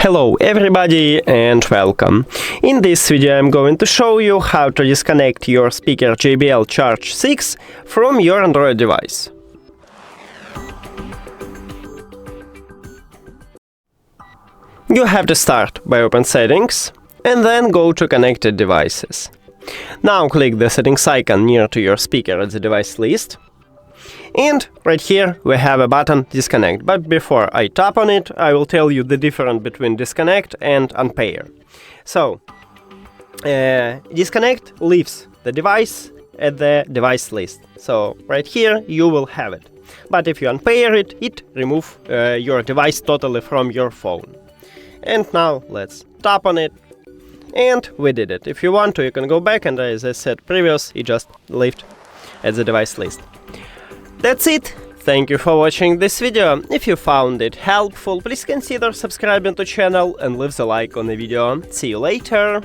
Hello everybody and welcome. In this video I'm going to show you how to disconnect your speaker JBL Charge 6 from your Android device. You have to start by open Settings and then go to Connected Devices. Now click the settings icon near to your speaker at the device list. And right here we have a button Disconnect, but before I tap on it, I will tell you the difference between Disconnect and Unpair. So, Disconnect leaves the device at the device list. So, right here you will have it. But if you unpair it, it removes your device totally from your phone. And now let's tap on it. And we did it. If you want to, you can go back and, as I said previous, you just leave at the device list. That's it. Thank you for watching this video. If you found it helpful, please consider subscribing to the channel and leave a like on the video. See you later.